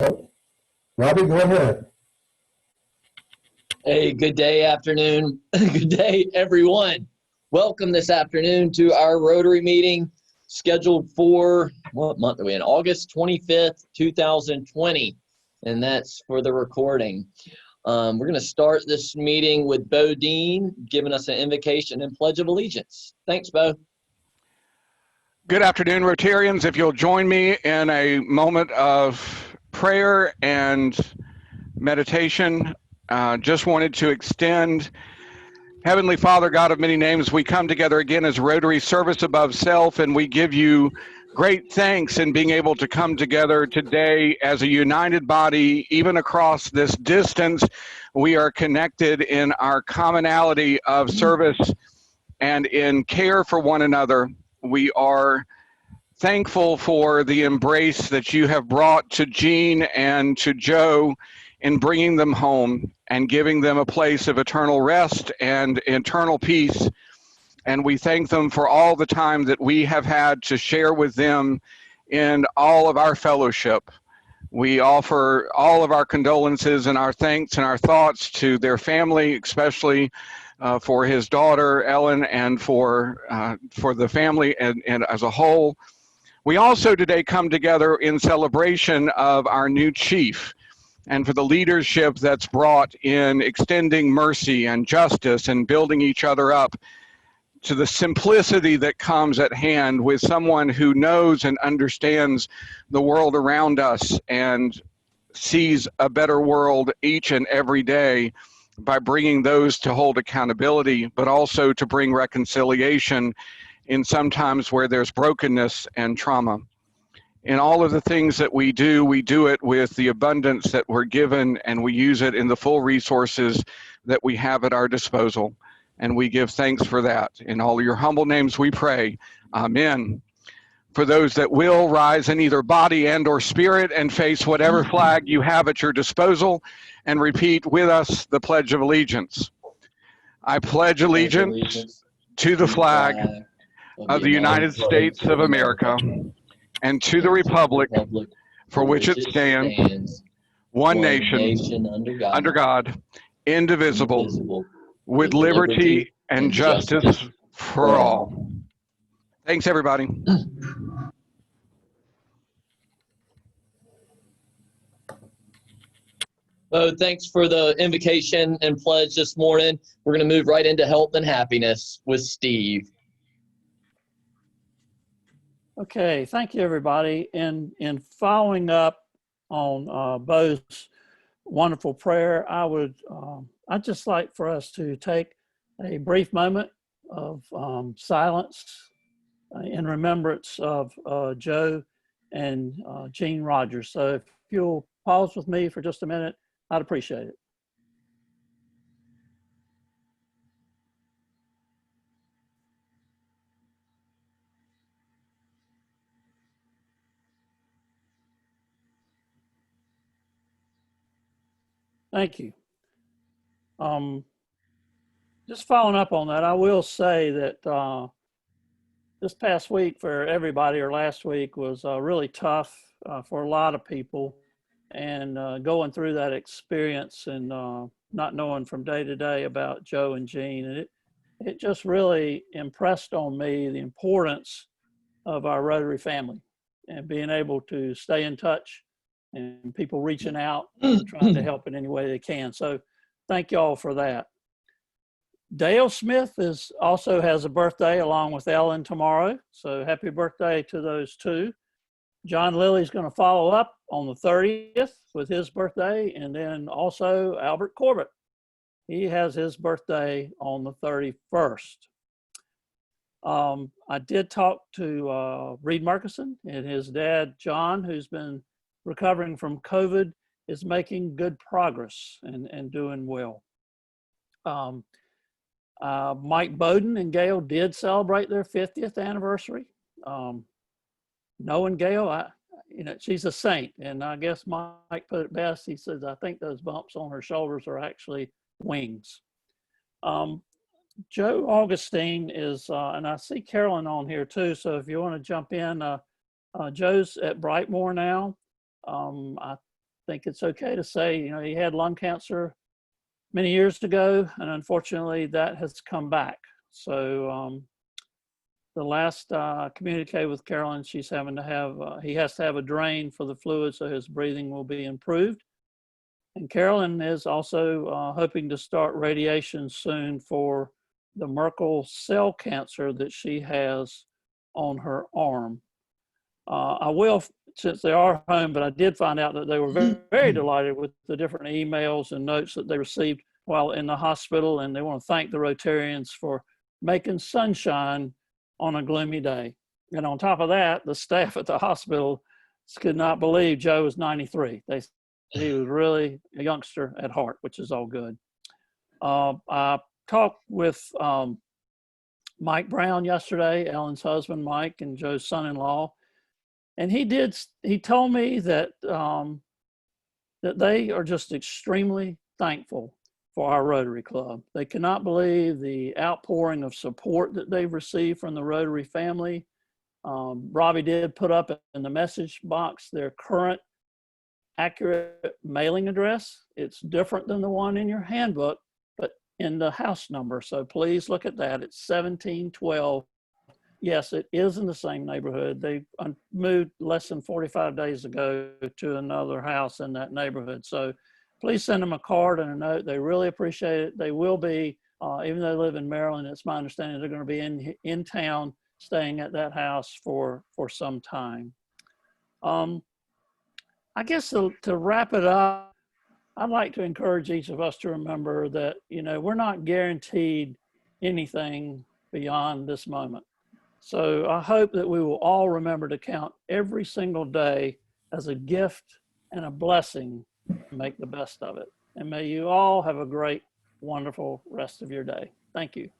Robby, go ahead. Hey, good day, afternoon. Good day, everyone. Welcome this afternoon to our Rotary meeting scheduled for, what month are we in? August 25th, 2020. And that's for the recording. We're going to start this meeting with Bo Dean giving us an invocation and pledge of allegiance. Thanks, Bo. Good afternoon, Rotarians. If you'll join me in a moment of prayer and meditation, just wanted to extend, Heavenly Father, God of many names, we come together again as Rotary Service Above Self, and we give you great thanks in being able to come together today as a united body. Even across this distance, we are connected in our commonality of service and in care for one another. We are thankful for the embrace that you have brought to Jean and to Joe in bringing them home and giving them a place of eternal rest and eternal peace. And we thank them for all the time that we have had to share with them in all of our fellowship. We offer all of our condolences and our thanks and our thoughts to their family, especially for his daughter, Ellen, and for the family and as a whole. We also today come together in celebration of our new chief and for the leadership that's brought in extending mercy and justice and building each other up, to the simplicity that comes at hand with someone who knows and understands the world around us and sees a better world each and every day by bringing those to hold accountability, but also to bring reconciliation in sometimes where there's brokenness and trauma. In all of the things that we do it with the abundance that we're given, and we use it in the full resources that we have at our disposal. And we give thanks for that. In all your humble names we pray, amen. For those that will, rise in either body and or spirit and face whatever flag you have at your disposal and repeat with us the Pledge of Allegiance. I pledge allegiance to the flag of the United States of America and to the republic for which it stands, one nation, under God, indivisible, with liberty and justice for all. Thanks, everybody. Bo, thanks for the invocation and pledge this morning. We're going to move right into health and happiness with Steve. Okay, thank you, everybody. In following up on Bo's wonderful prayer, I'd just like for us to take a brief moment of silence in remembrance of Joe and Jean Rogers. So if you'll pause with me for just a minute, I'd appreciate it. Thank you. Just following up on that, I will say that this past week for everybody, or last week, was really tough for a lot of people. And going through that experience and not knowing from day to day about Joe and Jean, and it just really impressed on me the importance of our Rotary family and being able to stay in touch and people reaching out and trying to help in any way they can. So thank you all for that. Dale Smith also has a birthday along with Ellen tomorrow. So happy birthday to those two. John Lilly's going to follow up on the 30th with his birthday, and then also Albert Corbett. He has his birthday on the 31st. I did talk to Reed Murkison, and his dad, John, who's been recovering from COVID, is making good progress and doing well. Mike Bowden and Gail did celebrate their 50th anniversary. Knowing Gail, she's a saint, and I guess Mike put it best. He says, I think those bumps on her shoulders are actually wings. Joe Augustine is, and I see Carolyn on here too, so if you want to jump in, Joe's at Brightmoor now. I think it's okay to say, you know, he had lung cancer many years ago, and unfortunately that has come back. So the last communique with Carolyn, she's having to have, he has to have a drain for the fluid so his breathing will be improved. And Carolyn is also hoping to start radiation soon for the Merkel cell cancer that she has on her arm. I will, since they are home, but I did find out that they were very, very delighted with the different emails and notes that they received while in the hospital, and they want to thank the Rotarians for making sunshine on a gloomy day. And on top of that, the staff at the hospital could not believe Joe was 93. They said he was really a youngster at heart, which is all good. I talked with Mike Brown yesterday, Ellen's husband, Mike, and Joe's son-in-law. And he told me that, that they are just extremely thankful for our Rotary Club. They cannot believe the outpouring of support that they've received from the Rotary family. Robby did put up in the message box their current accurate mailing address. It's different than the one in your handbook, but in the house number. So please look at that. It's 1712. Yes, it is in the same neighborhood. They moved less than 45 days ago to another house in that neighborhood. So please send them a card and a note. They really appreciate it. They will be, even though they live in Maryland, it's my understanding they're going to be in town staying at that house for some time. I guess to wrap it up, I'd like to encourage each of us to remember that, you know, we're not guaranteed anything beyond this moment. So I hope that we will all remember to count every single day as a gift and a blessing and make the best of it. And may you all have a great, wonderful rest of your day. Thank you.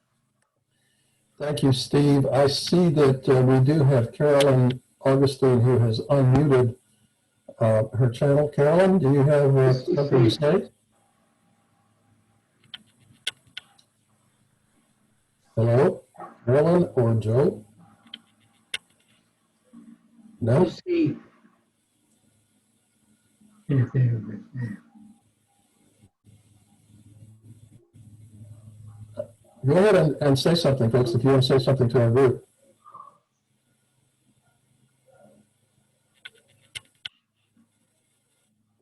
Thank you, Steve. I see that we do have Carolyn Augustine who has unmuted her channel. Carolyn, do you have something to say? Hello, Carolyn or Joe? No? Steve. Go ahead and say something, folks, if you want to say something to our group.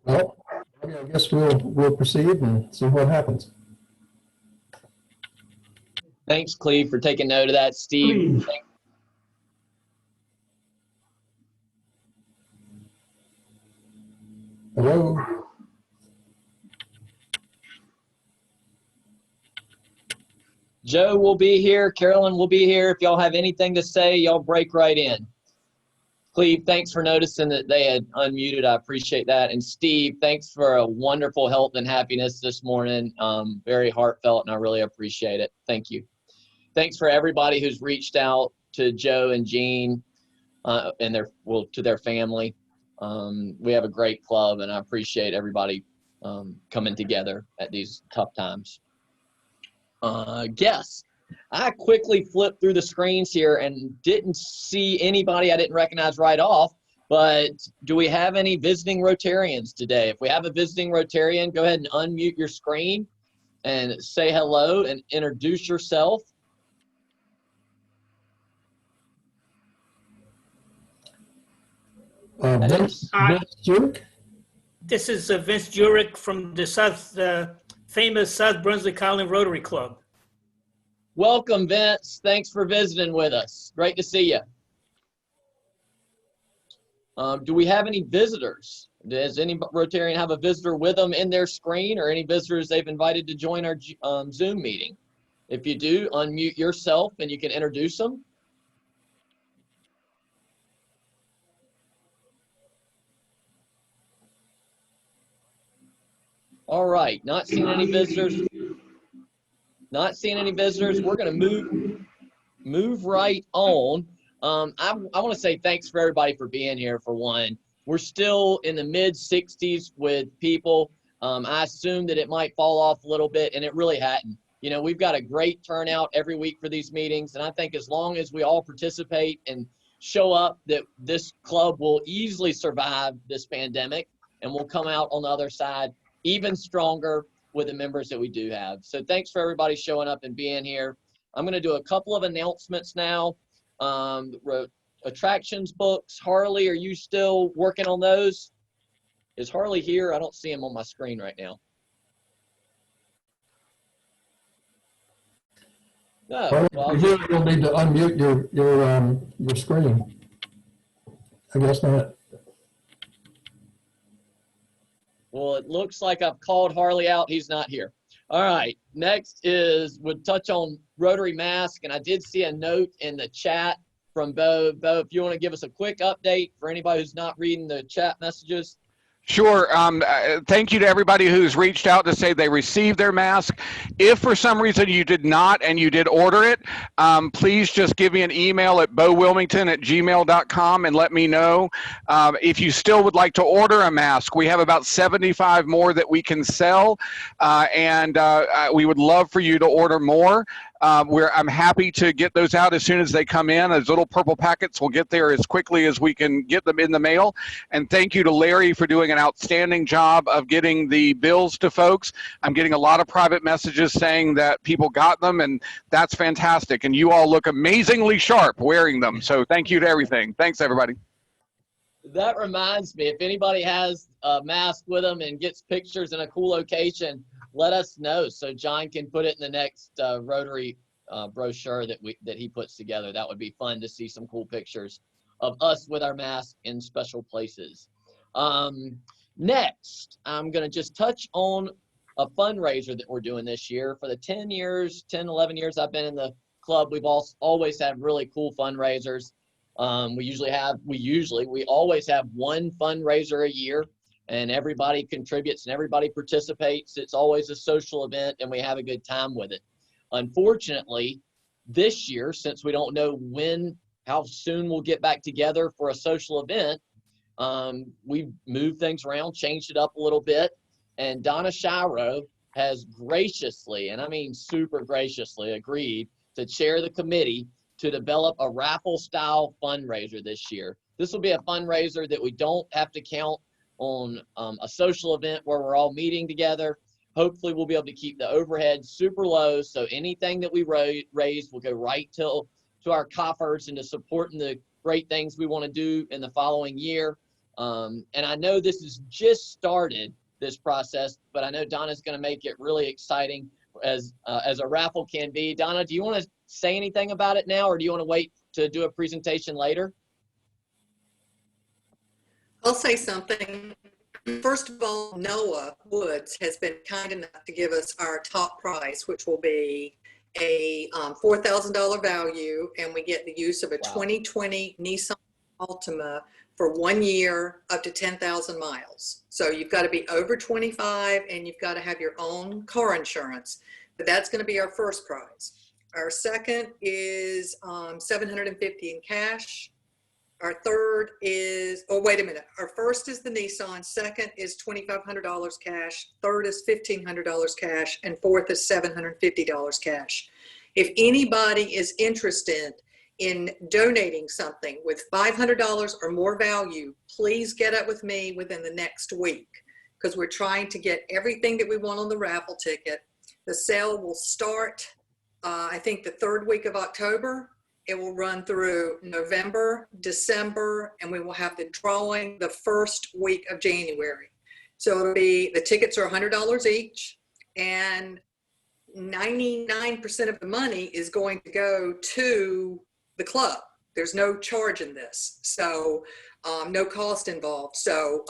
Well, I guess we'll proceed and see what happens. Thanks, Cleve, for taking note of that. Steve, Hello? Joe will be here. Carolyn will be here. If y'all have anything to say, y'all break right in. Cleve, thanks for noticing that they had unmuted. I appreciate that. And Steve, thanks for a wonderful health and happiness this morning. Very heartfelt, and I really appreciate it. Thank you. Thanks for everybody who's reached out to Joe and Jean and to their family. We have a great club, and I appreciate everybody coming together at these tough times. Guess I quickly flipped through the screens here and didn't see anybody I didn't recognize right off, but do we have any visiting Rotarians today? If we have a visiting Rotarian, go ahead and unmute your screen and say hello and introduce yourself. Vince Jurek? This is Vince Jurek from the famous South Brunswick Island Rotary Club. Welcome, Vince. Thanks for visiting with us. Great to see you. Do we have any visitors? Does any Rotarian have a visitor with them in their screen, or any visitors they've invited to join our Zoom meeting? If you do, unmute yourself and you can introduce them. All right, not seeing any visitors. Not seeing any visitors. We're going to move right on. I want to say thanks for everybody for being here, for one. We're still in the mid-60s with people. I assumed that it might fall off a little bit, and it really hadn't. You know, we've got a great turnout every week for these meetings, and I think as long as we all participate and show up, that this club will easily survive this pandemic. and we'll come out on the other side even stronger with the members that we do have. So thanks for everybody showing up and being here. I'm going to do a couple of announcements now. Attractions books. Harley, are you still working on those? Is Harley here? I don't see him on my screen right now. No. Harley, Well, if you're here, you'll need to unmute your screen. I guess not. well, it looks like I've called Harley out. He's not here. All right. Next is we'll touch on Rotary Mask, and I did see a note in the chat from Bo. Bo, if you want to give us a quick update for anybody who's not reading the chat messages. Sure. Thank you to everybody who's reached out to say they received their mask. If for some reason you did not and you did order it, please just give me an email at bowilmington@gmail.com and let me know. If you still would like to order a mask, we have about 75 more that we can sell, and we would love for you to order more. I'm happy to get those out as soon as they come in. Those little purple packets will get there as quickly as we can get them in the mail. And thank you to Larry for doing an outstanding job of getting the bills to folks. I'm getting a lot of private messages saying that people got them, and that's fantastic. And you all look amazingly sharp wearing them. So thank you to everything. Thanks, everybody. That reminds me, if anybody has a mask with them and gets pictures in a cool location, let us know so John can put it in the next Rotary brochure that he puts together. That would be fun to see some cool pictures of us with our mask in special places. Next, I'm going to just touch on a fundraiser that we're doing this year. For the 10, 11 years I've been in the club, we've always had really cool fundraisers. We always have one fundraiser a year, and everybody contributes and everybody participates. It's always a social event, and we have a good time with it. Unfortunately, this year, since we don't know how soon we'll get back together for a social event, we've moved things around, changed it up a little bit, and Donna Shiro has graciously, and I mean super graciously, agreed to chair the committee to develop a raffle-style fundraiser this year. This will be a fundraiser that we don't have to count on a social event where we're all meeting together. Hopefully we'll be able to keep the overhead super low, so anything that we raise will go right to our coffers and to supporting the great things we want to do in the following year. And I know this has just started, this process, but I know Donna's going to make it really exciting as a raffle can be. Donna, do you want to say anything about it now, or do you want to wait to do a presentation later? I'll say something. First of all, Noah Woods has been kind enough to give us our top prize, which will be a $4,000 value, and we get the use of a 2020 Nissan Altima for 1 year, up to 10,000 miles. So you've got to be over 25, and you've got to have your own car insurance. But that's going to be our first prize. Our second is $750 in cash. Our third is, our first is the Nissan, second is $2,500 cash, third is $1,500 cash, and fourth is $750 cash. If anybody is interested in donating something with $500 or more value, please get up with me within the next week, because we're trying to get everything that we want on the raffle ticket. The sale will start, I think, the third week of October. It will run through November, December, and we will have the drawing the first week of January. So it'll be, the tickets are $100 each, and 99% of the money is going to go to the club. There's no charge in this, so no cost involved. So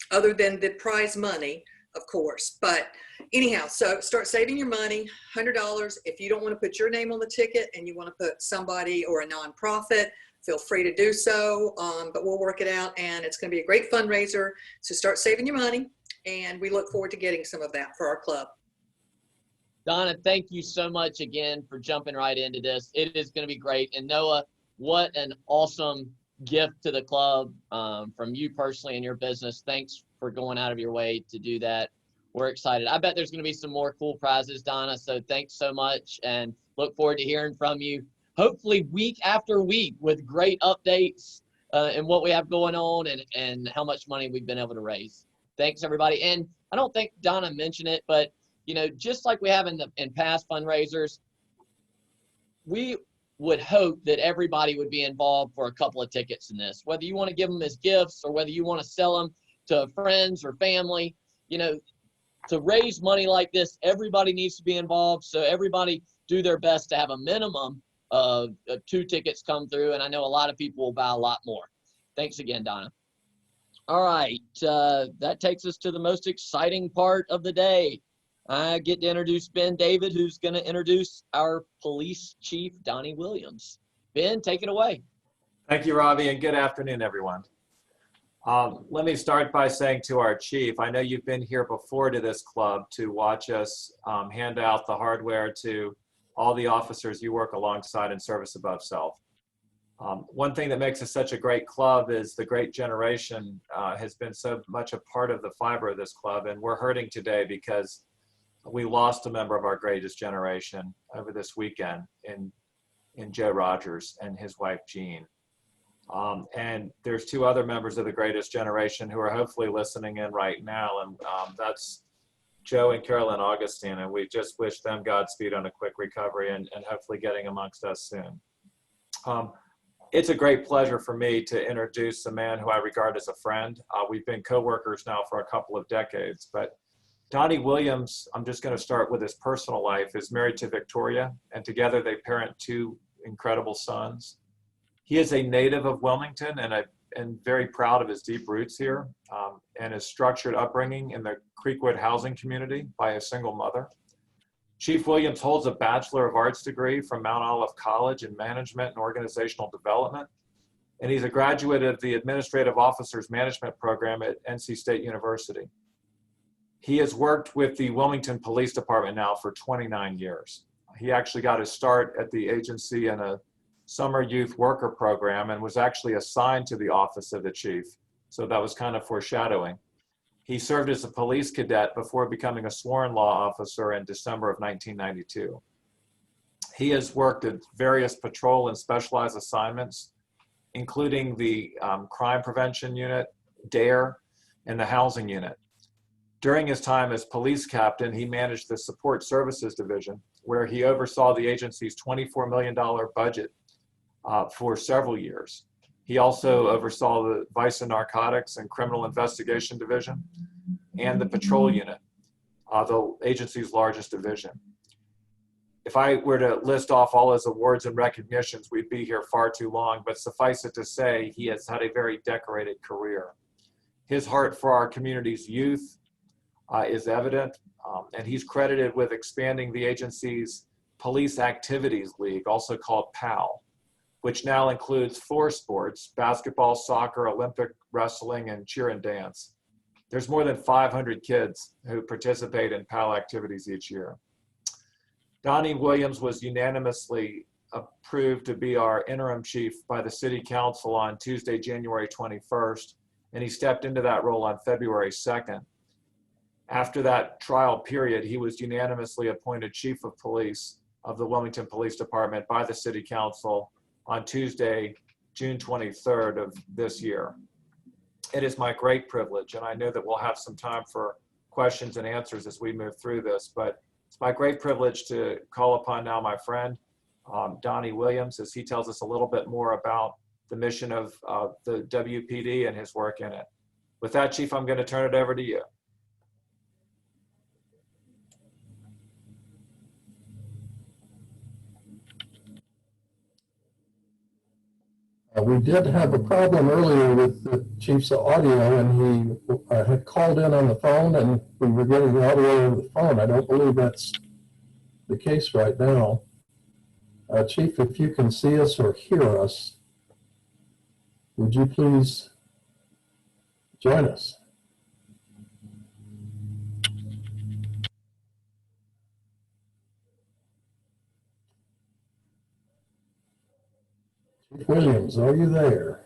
other than the prize money, of course. But anyhow, so start saving your money, $100. If you don't want to put your name on the ticket and you want to put somebody or a nonprofit, feel free to do so, but we'll work it out, and it's going to be a great fundraiser. So start saving your money, and we look forward to getting some of that for our club. Donna, thank you so much again for jumping right into this. It is going to be great. And Noah, what an awesome gift to the club from you personally and your business. Thanks for going out of your way to do that. We're excited. I bet there's going to be some more cool prizes, Donna. So thanks so much, and look forward to hearing from you, hopefully week after week, with great updates and what we have going on and how much money we've been able to raise. thanks everybody. And I don't think Donna mentioned it, but just like we have in past fundraisers, we would hope that everybody would be involved for a couple of tickets in this, whether you want to give them as gifts or whether you want to sell them to friends or family. To raise money like this, everybody needs to be involved. So everybody do their best to have a minimum of 2 tickets come through. And I know a lot of people will buy a lot more. Thanks again, Donna. All right. That takes us to the most exciting part of the day. I get to introduce Ben David, who's going to introduce our Police Chief Donny Williams. Ben, take it away. Thank you, Robby, and good afternoon, everyone. Let me start by saying to our chief, I know you've been here before to this club to watch us hand out the hardware to all the officers you work alongside in service above self. One thing that makes us such a great club is the great generation has been so much a part of the fiber of this club, and we're hurting today because we lost a member of our greatest generation over this weekend in Joe Rogers and his wife, Jean. And there's 2 other members of the greatest generation who are hopefully listening in right now, and that's Joe and Carolyn Augustine, and we just wish them Godspeed on a quick recovery and hopefully getting amongst us soon. It's a great pleasure for me to introduce a man who I regard as a friend. We've been co-workers now for a couple of decades, but Donny Williams, I'm just going to start with his personal life, is married to Victoria, and together they parent 2 incredible sons. He is a native of Wilmington and very proud of his deep roots here and his structured upbringing in the Creekwood housing community by a single mother. Chief Williams holds a Bachelor of Arts degree from Mount Olive College in Management and Organizational Development, and he's a graduate of the Administrative Officers Management Program at NC State University. He has worked with the Wilmington Police Department now for 29 years. He actually got his start at the agency in a summer youth worker program and was actually assigned to the office of the chief. So that was kind of foreshadowing. He served as a police cadet before becoming a sworn law officer in December of 1992. He has worked at various patrol and specialized assignments, including the Crime Prevention Unit, DARE, and the Housing Unit. During his time as police captain, he managed the Support Services Division, where he oversaw the agency's $24 million budget for several years. He also oversaw the Vice and Narcotics and Criminal Investigation Division and the Patrol Unit, the agency's largest division. If I were to list off all his awards and recognitions, we'd be here far too long, but suffice it to say, he has had a very decorated career. His heart for our community's youth is evident, and he's credited with expanding the agency's Police Activities League, also called PAL, which now includes 4 sports: basketball, soccer, Olympic wrestling, and cheer and dance. There's more than 500 kids who participate in PAL activities each year. Donny Williams was unanimously approved to be our interim chief by the City Council on Tuesday, January 21st, and he stepped into that role on February 2nd. After that trial period, he was unanimously appointed Chief of Police of the Wilmington Police Department by the City Council on Tuesday, June 23rd of this year. It is my great privilege, and I know that we'll have some time for questions and answers as we move through this, but it's my great privilege to call upon now my friend, Donny Williams, as he tells us a little bit more about the mission of the WPD and his work in it. With that, Chief, I'm going to turn it over to you. We did have a problem earlier with the chief's audio, and he had called in on the phone, and we were getting the audio over the phone. I don't believe that's the case right now. Chief, if you can see us or hear us, would you please join us? Chief Williams, are you there?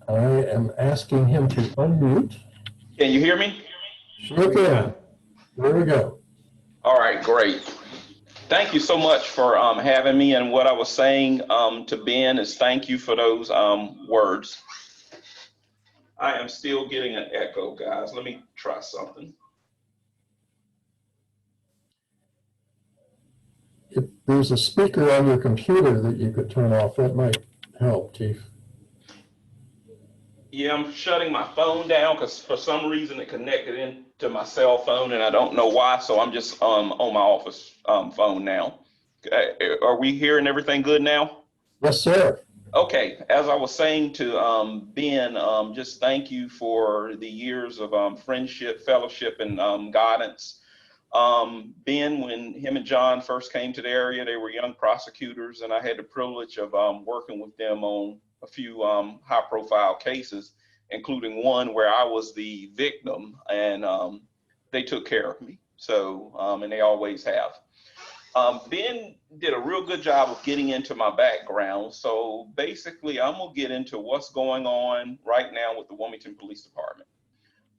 I am asking him to unmute. Can you hear me? Sure can. There we go. All right, great. Thank you so much for having me. And what I was saying to Ben is thank you for those words. I am still getting an echo, guys. Let me try something. If there's a speaker on your computer that you could turn off, that might help, Chief. Yeah, I'm shutting my phone down because for some reason it connected into my cell phone and I don't know why. So I'm just on my office phone now. Are we hearing everything good now? Yes, sir. Okay, as I was saying to Ben, just thank you for the years of friendship, fellowship, and guidance. Ben, when him and John first came to the area, they were young prosecutors, and I had the privilege of working with them on a few high-profile cases, including one where I was the victim, and they took care of me. So, and they always have. Ben did a real good job of getting into my background. So basically, I'm going to get into what's going on right now with the Wilmington Police Department.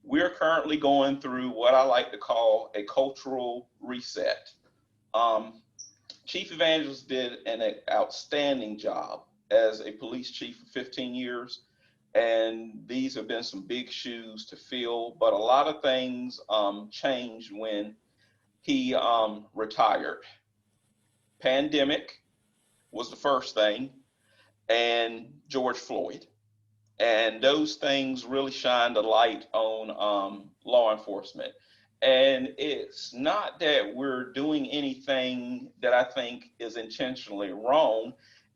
We're currently going through what I like to call a cultural reset. Chief Evangelist did an outstanding job as a police chief for 15 years. And these have been some big shoes to fill, but a lot of things changed when he retired. Pandemic was the first thing, and George Floyd. And those things really shined a light on law enforcement. And it's not that we're doing anything that I think is intentionally wrong.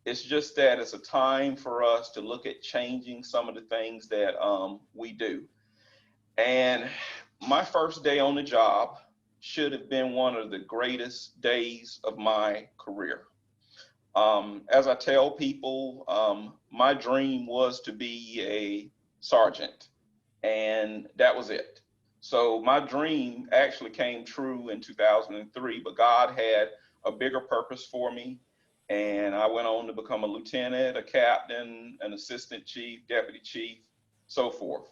It's just that it's a time for us to look at changing some of the things that we do. And my first day on the job should have been one of the greatest days of my career. As I tell people, my dream was to be a sergeant, and that was it. So my dream actually came true in 2003, but God had a bigger purpose for me, and I went on to become a lieutenant, a captain, an assistant chief, deputy chief, so forth.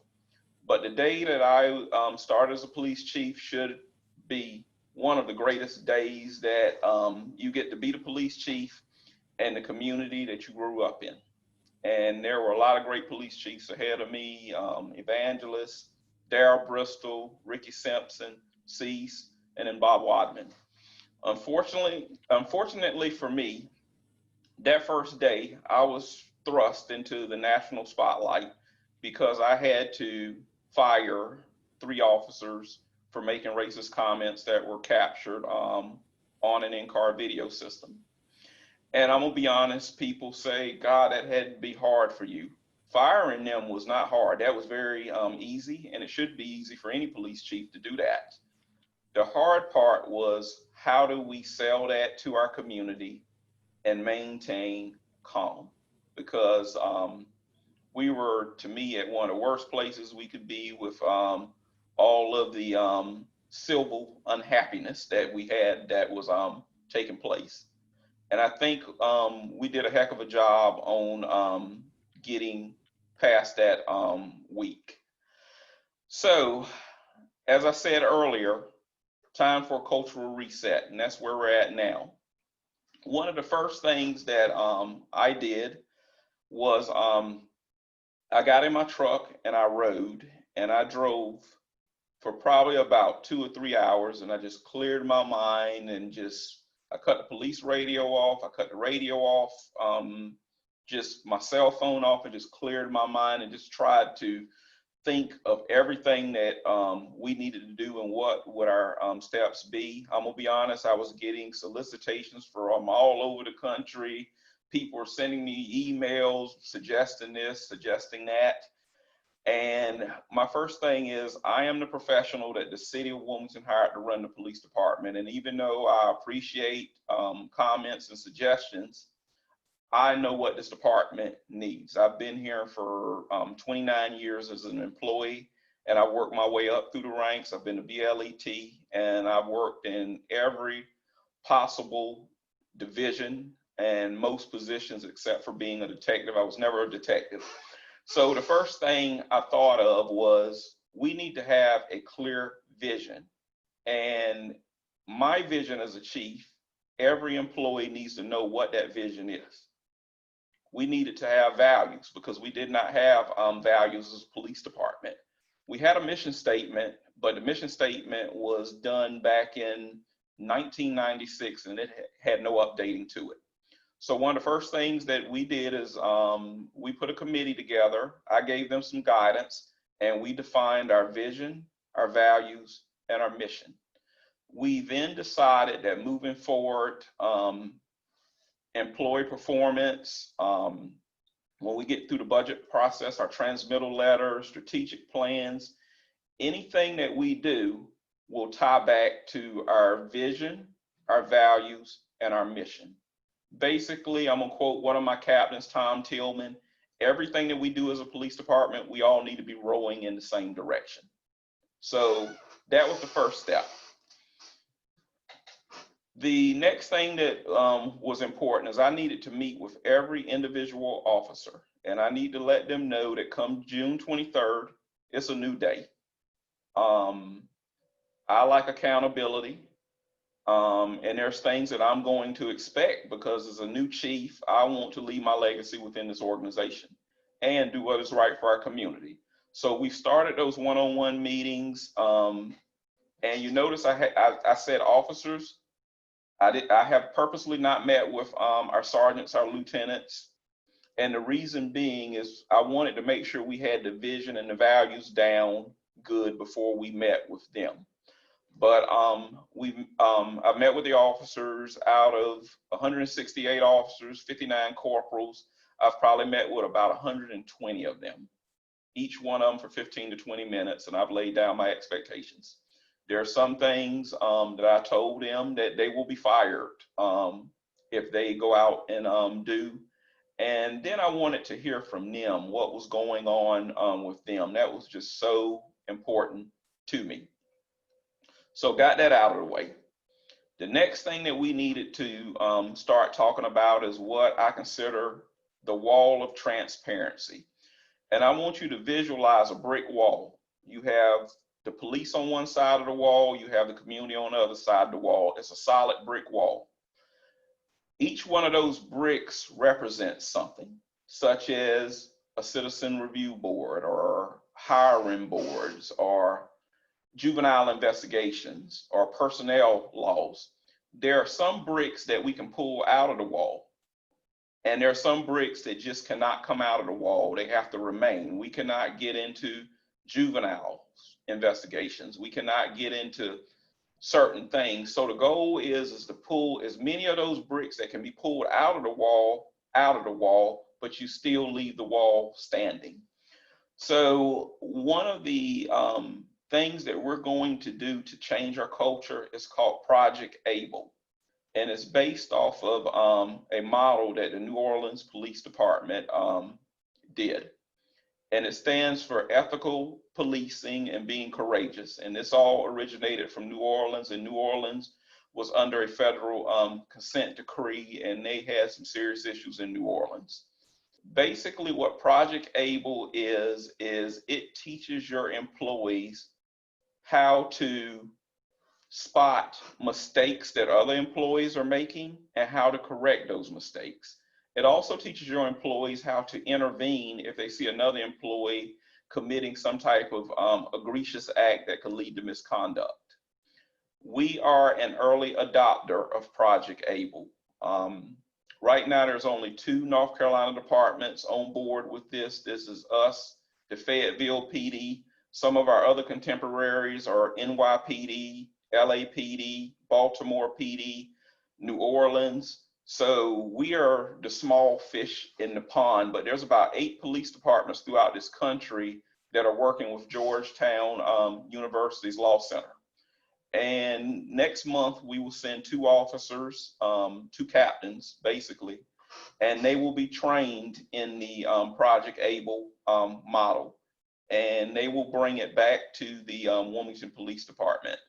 But the day that I started as a police chief should be one of the greatest days that you get to be the police chief and the community that you grew up in. And there were a lot of great police chiefs ahead of me, Evangelist, Darrell Bristol, Ricky Simpson, Cease, and then Bob Wadman. Unfortunately for me, that first day, I was thrust into the national spotlight because I had to fire 3 officers for making racist comments that were captured on an in-car video system. And I'm gonna be honest, people say, God, that had to be hard for you. Firing them was not hard. That was very easy, and it should be easy for any police chief to do that. The hard part was, how do we sell that to our community and maintain calm? Because we were, to me, at one of the worst places we could be with all of the civil unhappiness that we had that was taking place. And I think we did a heck of a job on getting past that week. So, as I said earlier, time for a cultural reset, and that's where we're at now. One of the first things that I did was I got in my truck and I rode, and I drove for probably about 2 or 3 hours, and I just cleared my mind and I cut the police radio off, I cut the radio off, just my cell phone off, and just cleared my mind and just tried to think of everything that we needed to do and what would our steps be. I'm gonna be honest, I was getting solicitations from all over the country. People were sending me emails suggesting this, suggesting that. And my first thing is, I am the professional that the city of Wilmington hired to run the police department. And even though I appreciate comments and suggestions, I know what this department needs. I've been here for 29 years as an employee, and I worked my way up through the ranks. I've been a BLET, and I've worked in every possible division and most positions except for being a detective. I was never a detective. So the first thing I thought of was, we need to have a clear vision And my vision as a chief, every employee needs to know what that vision is. We needed to have values because we did not have values as a police department. We had a mission statement, but the mission statement was done back in 1996 and it had no updating to it. So one of the first things that we did is we put a committee together. I gave them some guidance and we defined our vision, our values, and our mission. We then decided that moving forward, employee performance, when we get through the budget process, our transmittal letters, strategic plans, anything that we do will tie back to our vision, our values, and our mission. Basically, I'm gonna quote one of my captains, Tom Tillman, everything that we do as a police department, we all need to be rowing in the same direction. So that was the first step. The next thing that was important is I needed to meet with every individual officer, and I need to let them know that come June 23rd, it's a new day. I like accountability, and there's things that I'm going to expect because as a new chief, I want to leave my legacy within this organization and do what is right for our community. So we started those one-on-one meetings, and you notice I said officers. I have purposely not met with our sergeants, our lieutenants. And the reason being is I wanted to make sure we had the vision and the values down good before we met with them. But I've met with the officers. Out of 168 officers, 59 corporals, I've probably met with about 120 of them, each one of them for 15 to 20 minutes, and I've laid down my expectations. There are some things that I told them that they will be fired if they go out and do. And then I wanted to hear from them what was going on with them. That was just so important to me. So got that out of the way. The next thing that we needed to start talking about is what I consider the wall of transparency. And I want you to visualize a brick wall. You have the police on one side of the wall, you have the community on the other side of the wall. It's a solid brick wall. Each one of those bricks represents something, such as a citizen review board or hiring boards or juvenile investigations or personnel laws. There are some bricks that we can pull out of the wall, and there are some bricks that just cannot come out of the wall. They have to remain. We cannot get into juvenile investigations. We cannot get into certain things. So the goal is to pull as many of those bricks that can be pulled out of the wall, but you still leave the wall standing. So one of the things that we're going to do to change our culture is called Project Able. And it's based off of a model that the New Orleans Police Department did. And it stands for ethical policing and being courageous. And this all originated from New Orleans, and New Orleans was under a federal consent decree, and they had some serious issues in New Orleans. Basically what Project Able is it teaches your employees how to spot mistakes that other employees are making and how to correct those mistakes. It also teaches your employees how to intervene if they see another employee committing some type of egregious act that could lead to misconduct. We are an early adopter of Project Able. Right now, there's only 2 North Carolina departments on board with this. This is us, the Fayetteville PD. Some of our other contemporaries are NYPD, LAPD, Baltimore PD, New Orleans. So we are the small fish in the pond, but there's about 8 police departments throughout this country that are working with Georgetown University's Law Center. And next month, we will send 2 officers, 2 captains, basically, and they will be trained in the Project Able model, and they will bring it back to the Wilmington Police Department.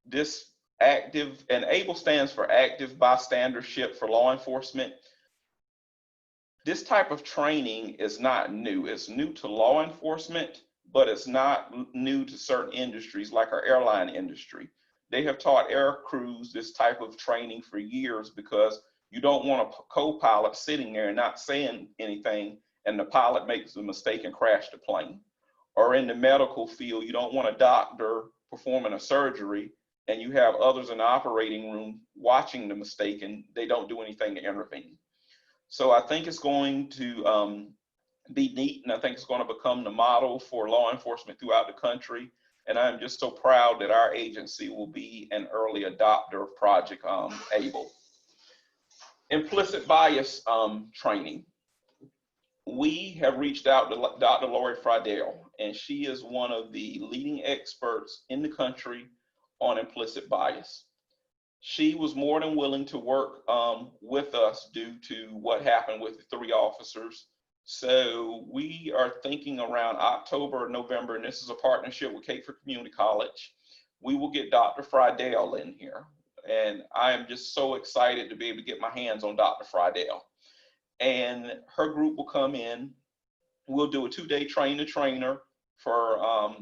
This active, and ABLE stands for Active Bystandership for Law Enforcement. This type of training is not new. It's new to law enforcement, but it's not new to certain industries like our airline industry. They have taught air crews this type of training for years because you don't want a co-pilot sitting there and not saying anything and the pilot makes a mistake and crash the plane. Or in the medical field, you don't want a doctor performing a surgery and you have others in the operating room watching the mistake and they don't do anything to intervene. So I think it's going to be neat, and I think it's going to become the model for law enforcement throughout the country. And I'm just so proud that our agency will be an early adopter of Project ABLE. Implicit bias training. We have reached out to Dr. Lori Friedel, and she is one of the leading experts in the country on implicit bias. She was more than willing to work with us due to what happened with the 3 officers. So we are thinking around October or November, and this is a partnership with Cape Fear Community College. We will get Dr. Friedel in here. And I am just so excited to be able to get my hands on Dr. Friedel. And her group will come in. We'll do a 2-day train-the-trainer for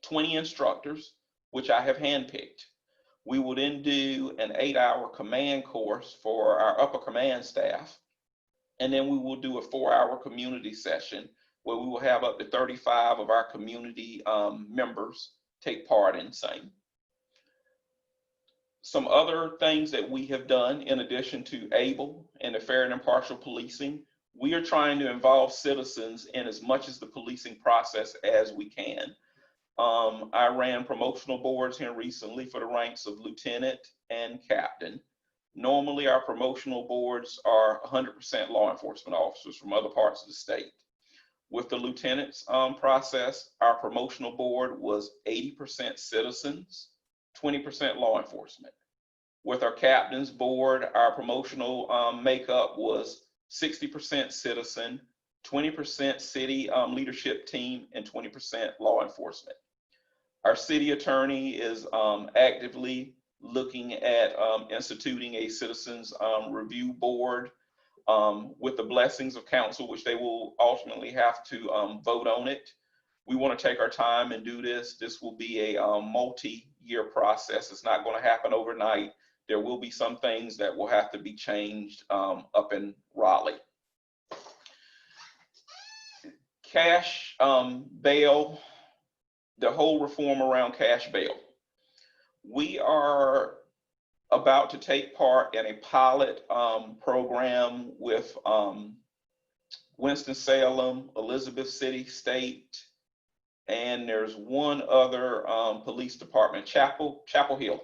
20 instructors, which I have handpicked. We will then do an 8-hour command course for our upper command staff. And then we will do a 4-hour community session where we will have up to 35 of our community members take part in same. Some other things that we have done in addition to ABLE and the fair and impartial policing, we are trying to involve citizens in as much as the policing process as we can. I ran promotional boards here recently for the ranks of lieutenant and captain. Normally, our promotional boards are 100% law enforcement officers from other parts of the state. With the lieutenant's process, our promotional board was 80% citizens, 20% law enforcement. With our captain's board, our promotional makeup was 60% citizen, 20% city leadership team, and 20% law enforcement. Our city attorney is actively looking at instituting a citizens review board with the blessings of council, which they will ultimately have to vote on it. We want to take our time and do this. This will be a multi-year process. It's not going to happen overnight. There will be some things that will have to be changed up in Raleigh. Cash bail, the whole reform around cash bail. We are about to take part in a pilot program with Winston-Salem, Elizabeth City State, and there's one other police department, Chapel Hill.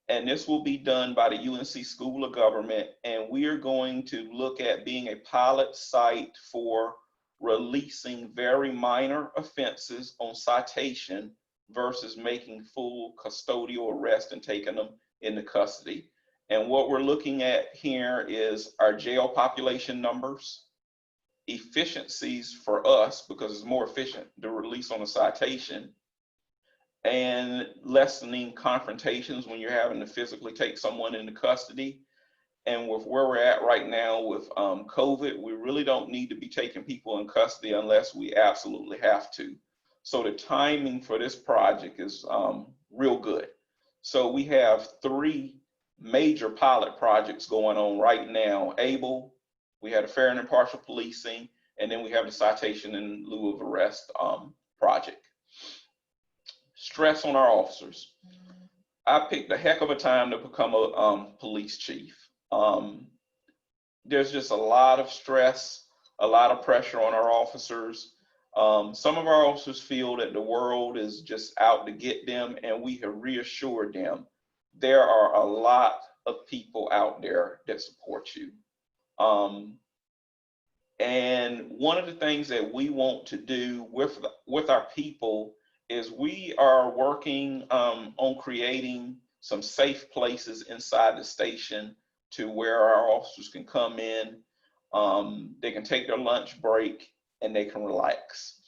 And this will be done by the UNC School of Government. And we are going to look at being a pilot site for releasing very minor offenses on citation versus making full custodial arrest and taking them into custody. And what we're looking at here is our jail population numbers, efficiencies for us, because it's more efficient to release on a citation, and lessening confrontations when you're having to physically take someone into custody. And with where we're at right now with COVID, we really don't need to be taking people in custody unless we absolutely have to. So the timing for this project is real good. So we have 3 major pilot projects going on right now. ABLE, we had a fair and impartial policing, and then we have the citation in lieu of arrest project. Stress on our officers. I picked a heck of a time to become a police chief. There's just a lot of stress, a lot of pressure on our officers. Some of our officers feel that the world is just out to get them, and we have reassured them there are a lot of people out there that support you. And one of the things that we want to do with our people is we are working on creating some safe places inside the station to where our officers can come in, they can take their lunch break, and they can relax.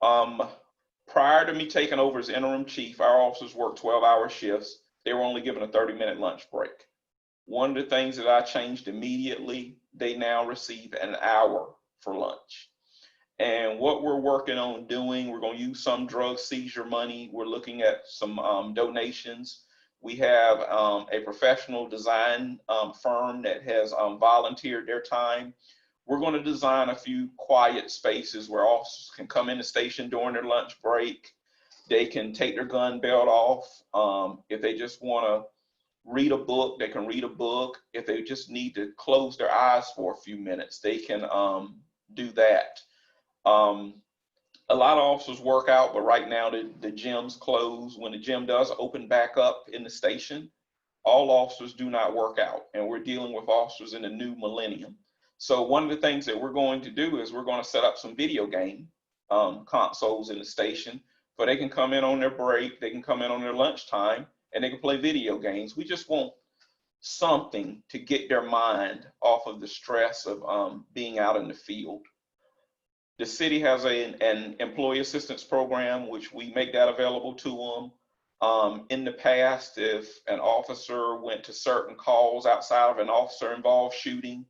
Prior to me taking over as interim chief, our officers worked 12-hour shifts. They were only given a 30-minute lunch break. One of the things that I changed immediately, they now receive an hour for lunch. And what we're working on doing, we're going to use some drug seizure money. We're looking at some donations. We have a professional design firm that has volunteered their time. We're going to design a few quiet spaces where officers can come in the station during their lunch break. They can take their gun belt off. If they just want to read a book, they can read a book. If they just need to close their eyes for a few minutes, they can do that. A lot of officers work out, but right now the gym's closed. When the gym does open back up in the station, all officers do not work out, and we're dealing with officers in the new millennium. So one of the things that we're going to do is we're going to set up some video game consoles in the station, so they can come in on their break, they can come in on their lunchtime, and they can play video games. We just want something to get their mind off of the stress of being out in the field. The city has an employee assistance program, which we make that available to them. In the past, if an officer went to certain calls outside of an officer-involved shooting,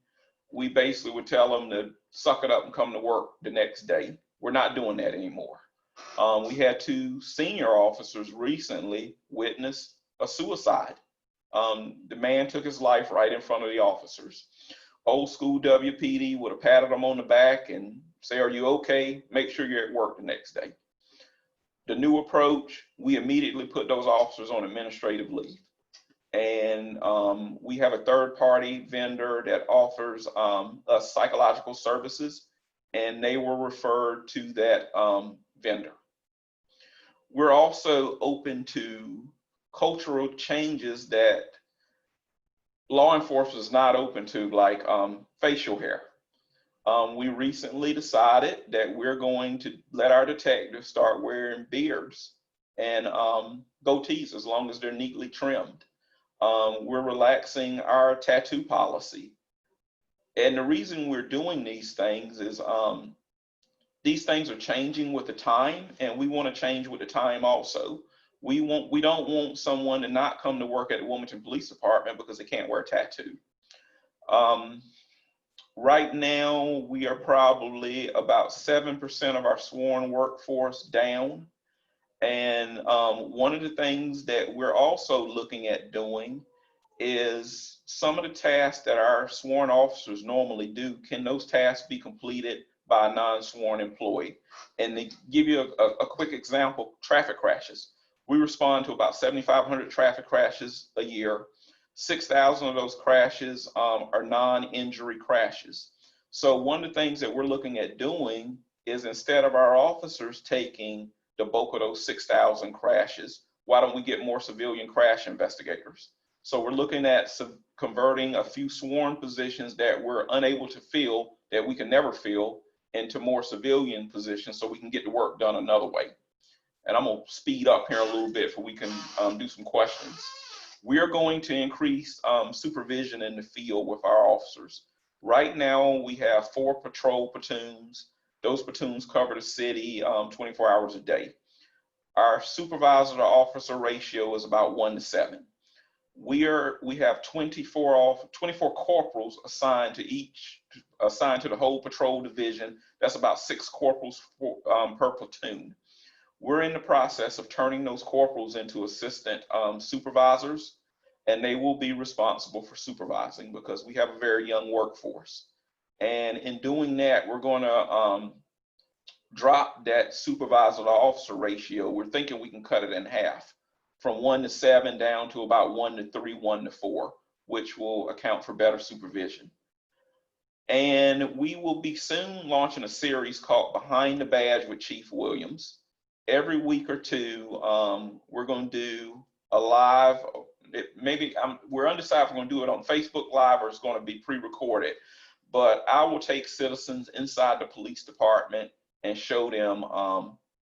we basically would tell them to suck it up and come to work the next day. We're not doing that anymore. We had 2 senior officers recently witness a suicide. The man took his life right in front of the officers. Old school WPD would have patted them on the back and say, "Are you okay? Make sure you're at work the next day." The new approach, we immediately put those officers on administrative leave. And we have a third-party vendor that offers us psychological services, and they were referred to that vendor. We're also open to cultural changes that law enforcement is not open to, like facial hair. We recently decided that we're going to let our detectives start wearing beards and goatees as long as they're neatly trimmed. We're relaxing our tattoo policy. And the reason we're doing these things is these things are changing with the time, and we want to change with the time also. We don't want someone to not come to work at the Wilmington Police Department because they can't wear a tattoo. Right now, we are probably about 7% of our sworn workforce down. And one of the things that we're also looking at doing is some of the tasks that our sworn officers normally do, can those tasks be completed by a non-sworn employee? And to give you a quick example, traffic crashes. We respond to about 7,500 traffic crashes a year. 6,000 of those crashes are non-injury crashes. So one of the things that we're looking at doing is, instead of our officers taking the bulk of those 6,000 crashes, why don't we get more civilian crash investigators? So we're looking at converting a few sworn positions that we're unable to fill, that we can never fill, into more civilian positions so we can get the work done another way. And I'm gonna speed up here a little bit so we can do some questions. We are going to increase supervision in the field with our officers. Right now, we have 4 patrol platoons. Those platoons cover the city 24 hours a day. Our supervisor to officer ratio is about 1-7. We have 24 corporals assigned to the whole patrol division. That's about 6 corporals per platoon. We're in the process of turning those corporals into assistant supervisors, and they will be responsible for supervising because we have a very young workforce. And in doing that, we're going to drop that supervisor to officer ratio. We're thinking we can cut it in half, from 1-7 down to about 1-3, 1-4, which will account for better supervision. And we will be soon launching a series called Behind the Badge with Chief Williams. Every week or two, we're going to do a live, we're undecided if we're going to do it on Facebook Live or it's going to be pre-recorded, but I will take citizens inside the police department and show them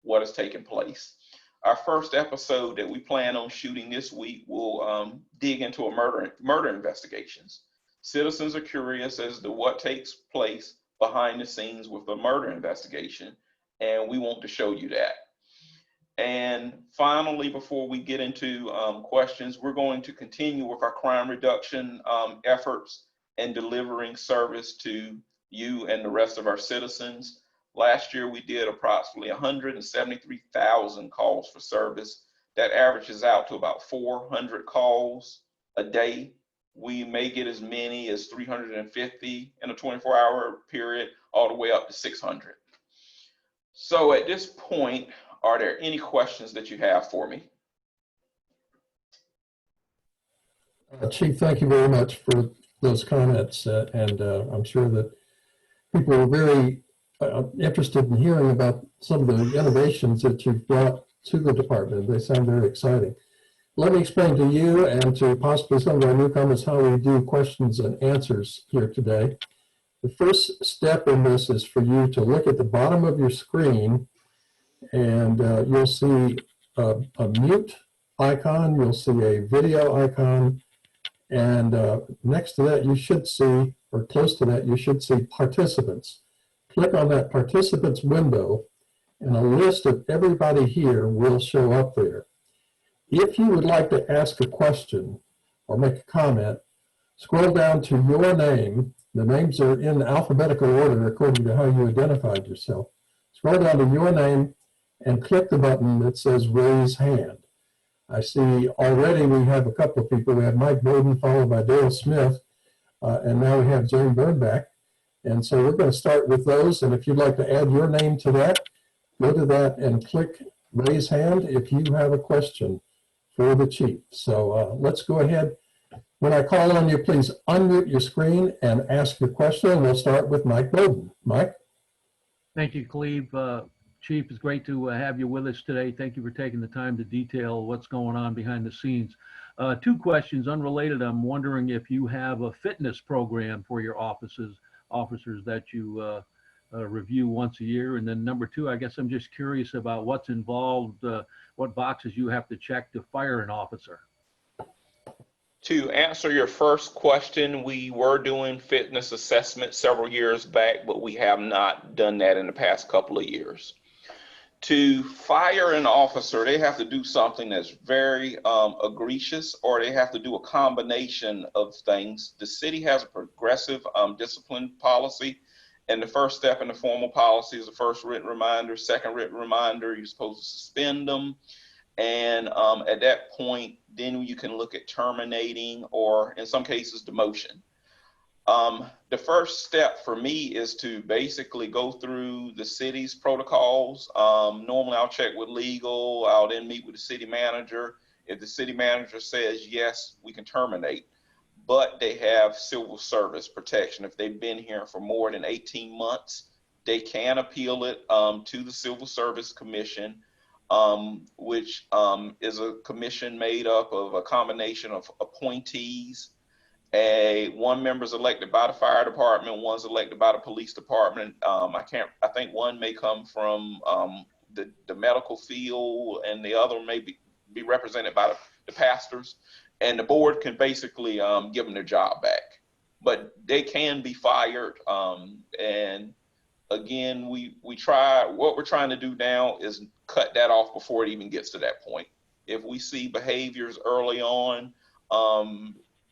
what is taking place. Our first episode that we plan on shooting this week will dig into a murder investigations. Citizens are curious as to what takes place behind the scenes with a murder investigation, and we want to show you that. And finally, before we get into questions, we're going to continue with our crime reduction efforts and delivering service to you and the rest of our citizens. Last year, we did approximately 173,000 calls for service. That averages out to about 400 calls a day. We may get as many as 350 in a 24-hour period, all the way up to 600. So at this point, are there any questions that you have for me? Chief, thank you very much for those comments. I'm sure that people are very interested in hearing about some of the innovations that you've brought to the department. They sound very exciting. Let me explain to you and to possibly some of our newcomers how we do questions and answers here today. The first step in this is for you to look at the bottom of your screen, and you'll see a mute icon, you'll see a video icon, and next to that you should see, or close to that, you should see participants. Click on that participants window, and a list of everybody here will show up there. If you would like to ask a question or make a comment, scroll down to your name. The names are in alphabetical order according to how you identified yourself. Scroll down to your name and click the button that says raise hand. I see already we have a couple of people. We have Mike Bowden followed by Dale Smith, and now we have Jane Burnback. And so we're going to start with those. And if you'd like to add your name to that, go to that and click raise hand if you have a question for the chief. So let's go ahead. When I call on you, please unmute your screen and ask your question. We'll start with Mike Bowden. Mike? Thank you, Cleve. Chief, it's great to have you with us today. Thank you for taking the time to detail what's going on behind the scenes. Two questions unrelated. I'm wondering if you have a fitness program for your officers that you review once a year. And then number two, I guess I'm just curious about what's involved, what boxes you have to check to fire an officer. To answer your first question, we were doing fitness assessment several years back, but we have not done that in the past couple of years. To fire an officer, they have to do something that's very egregious, or they have to do a combination of things. The city has a progressive discipline policy, and the first step in the formal policy is the first written reminder. Second written reminder, you're supposed to suspend them. And at that point, then you can look at terminating, or in some cases, demotion. The first step for me is to basically go through the city's protocols. Normally I'll check with legal, I'll then meet with the city manager. If the city manager says, yes, we can terminate, but they have civil service protection. If they've been here for more than 18 months, they can appeal it to the Civil Service Commission, which is a commission made up of a combination of appointees. One member is elected by the fire department, one's elected by the police department. I think one may come from the medical field, and the other may be represented by the pastors. And the board can basically give them their job back. But they can be fired. And again, what we're trying to do now is cut that off before it even gets to that point. If we see behaviors early on,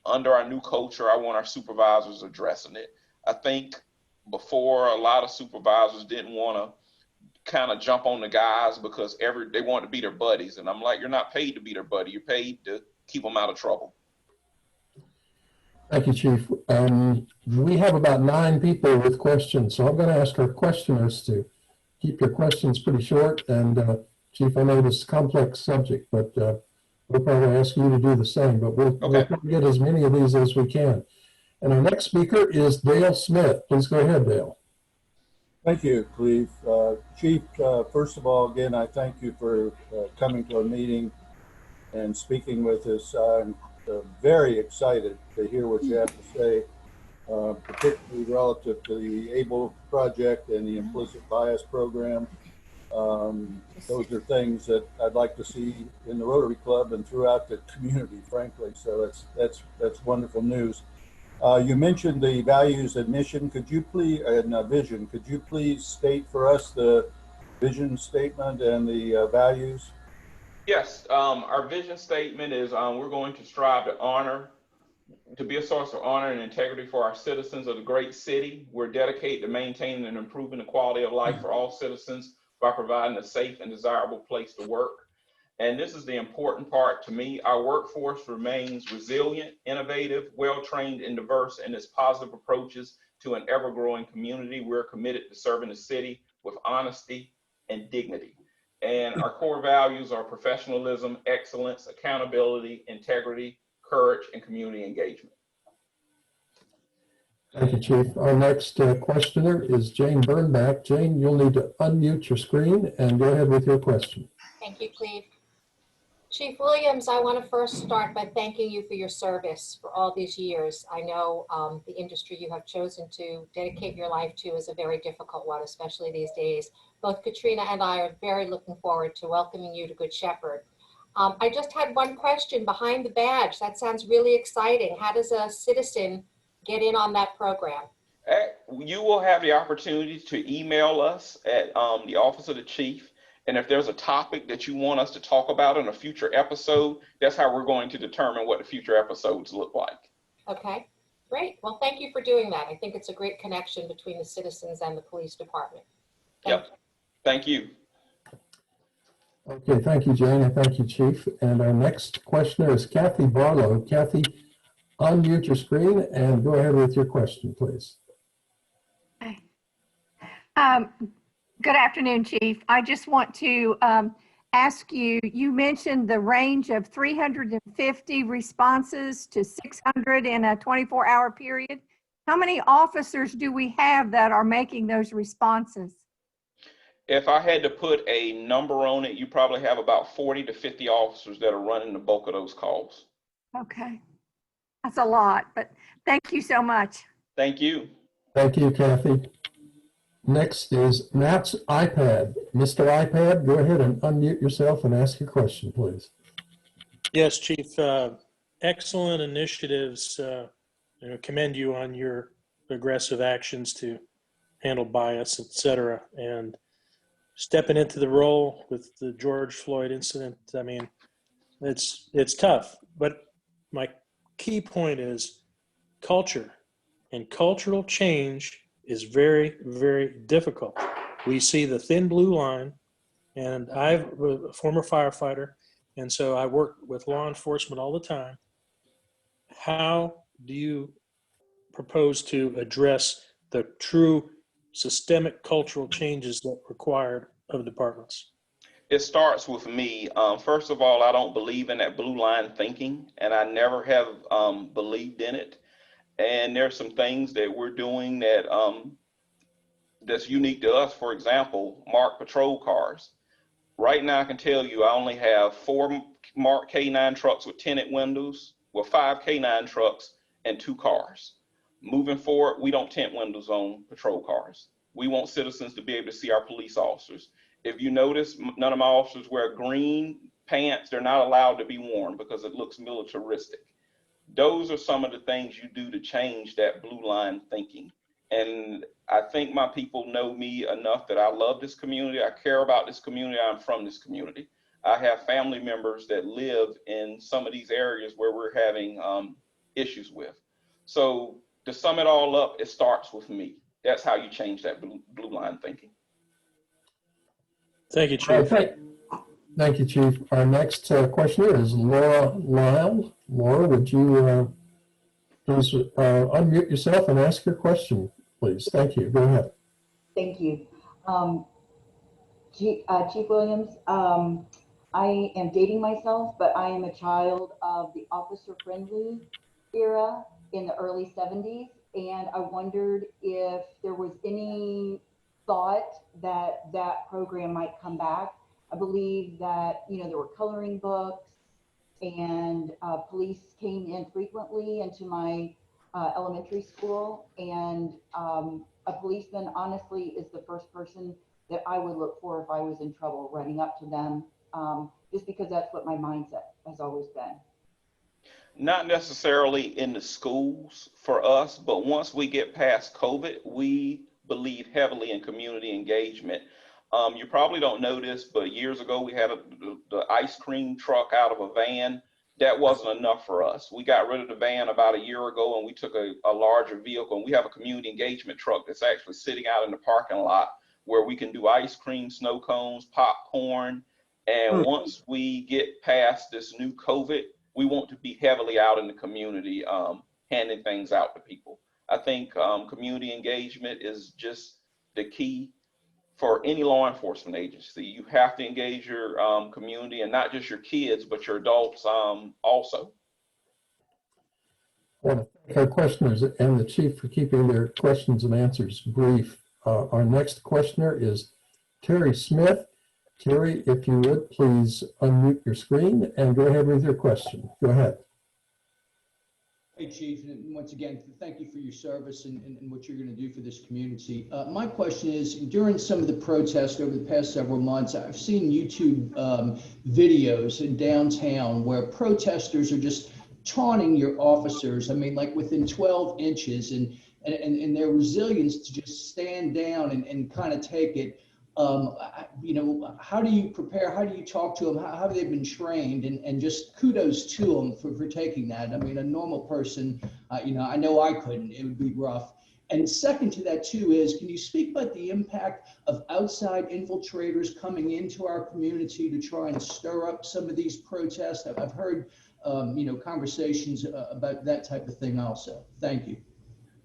under our new culture, I want our supervisors addressing it. I think before, a lot of supervisors didn't want to kind of jump on the guys because they want to be their buddies. And I'm like, you're not paid to be their buddy. You're paid to keep them out of trouble. Thank you, Chief. We have about 9 people with questions, so I'm going to ask our questioners to keep your questions pretty short. And Chief, I know this is a complex subject, but we'll probably ask you to do the same, but we'll try to get as many of these as we can. And our next speaker is Dale Smith. Please go ahead, Dale. Thank you, Cleve. Chief, first of all, again, I thank you for coming to our meeting and speaking with us. I'm very excited to hear what you have to say, particularly relative to the ABLE project and the implicit bias program. Those are things that I'd like to see in the Rotary Club and throughout the community, frankly. So that's wonderful news. You mentioned the values and mission. Could you please, and vision, could you please state for us the vision statement and the values? Yes, our vision statement is we're going to strive to honor, to be a source of honor and integrity for our citizens of the great city. We're dedicated to maintaining and improving the quality of life for all citizens by providing a safe and desirable place to work. And this is the important part to me. Our workforce remains resilient, innovative, well-trained, and diverse in its positive approaches to an ever-growing community. We're committed to serving the city with honesty and dignity. And our core values are professionalism, excellence, accountability, integrity, courage, and community engagement. Thank you, Chief. Our next questioner is Jane Burnback. Jane, you'll need to unmute your screen and go ahead with your question. Thank you, Cleve. Chief Williams, I want to first start by thanking you for your service for all these years. I know the industry you have chosen to dedicate your life to is a very difficult one, especially these days. Both Katrina and I are very looking forward to welcoming you to Good Shepherd. I just had one question behind the badge. That sounds really exciting. How does a citizen get in on that program? You will have the opportunity to email us at the Office of the Chief. And if there's a topic that you want us to talk about in a future episode, that's how we're going to determine what the future episodes look like. Okay, great. Well, thank you for doing that. I think it's a great connection between the citizens and the police department. Thank you. Okay, thank you, Jane, and thank you, Chief. And our next questioner is Kathy Barlow. Kathy, unmute your screen and go ahead with your question, please. Good afternoon, Chief. I just want to ask you, you mentioned the range of 350 responses to 600 in a 24-hour period. How many officers do we have that are making those responses? If I had to put a number on it, you probably have about 40 to 50 officers that are running the bulk of those calls. Okay, that's a lot, but thank you so much. Thank you. Thank you, Kathy. Next is Matt's iPad. Mr. iPad, go ahead and unmute yourself and ask your question, please. Yes, Chief. Excellent initiatives. Commend you on your aggressive actions to handle bias, et cetera. And stepping into the role with the George Floyd incident, I mean, it's tough. But my key point is culture, and cultural change is very, very difficult. We see the thin blue line, and I'm a former firefighter, and so I work with law enforcement all the time. How do you propose to address the true systemic cultural changes that are required of departments? It starts with me. First of all, I don't believe in that blue line thinking, and I never have believed in it. And there's some things that we're doing that that's unique to us. For example, marked patrol cars. Right now, I can tell you I only have 4 marked K9 trucks with tinted windows, with 5 K9 trucks and 2 cars. Moving forward, we don't tint windows on patrol cars. We want citizens to be able to see our police officers. If you notice, none of my officers wear green pants. They're not allowed to be worn because it looks militaristic. Those are some of the things you do to change that blue line thinking. And I think my people know me enough that I love this community. I care about this community. I'm from this community. I have family members that live in some of these areas where we're having issues with. So to sum it all up, it starts with me. That's how you change that blue line thinking. Thank you, Chief. Thank you, Chief. Our next questioner is Laura Lyle. Laura, would you please unmute yourself and ask your question, please? Thank you. Go ahead. Thank you. Chief Williams, I am dating myself, but I am a child of the officer-friendly era in the early 70s, and I wondered if there was any thought that that program might come back. I believe that, there were coloring books, and police came in frequently into my elementary school, and a policeman honestly is the first person that I would look for if I was in trouble, running up to them, just because that's what my mindset has always been. Not necessarily in the schools for us, but once we get past COVID, we believe heavily in community engagement. You probably don't know this, but years ago we had the ice cream truck out of a van that wasn't enough for us. We got rid of the van about a year ago, and we took a larger vehicle, and we have a community engagement truck that's actually sitting out in the parking lot where we can do ice cream, snow cones, popcorn. And once we get past this new COVID, we want to be heavily out in the community, handing things out to people. I think community engagement is just the key for any law enforcement agency. You have to engage your community, and not just your kids, but your adults also. I want to thank our questioners and the chief for keeping their questions and answers brief. Our next questioner is Terry Smith. Terry, if you would, please unmute your screen and go ahead with your question. Go ahead. Hey, Chief, and once again, thank you for your service and what you're going to do for this community. My question is, during some of the protests over the past several months, I've seen YouTube videos in downtown where protesters are just taunting your officers. I mean, like within 12 inches, and their resilience to just stand down and kind of take it. You know, how do you prepare? How do you talk to them? How have they been trained? And just kudos to them for taking that. I mean, a normal person, you know I couldn't. It would be rough. And second to that too is, can you speak about the impact of outside infiltrators coming into our community to try and stir up some of these protests? I've heard, you know, conversations about that type of thing also. Thank you.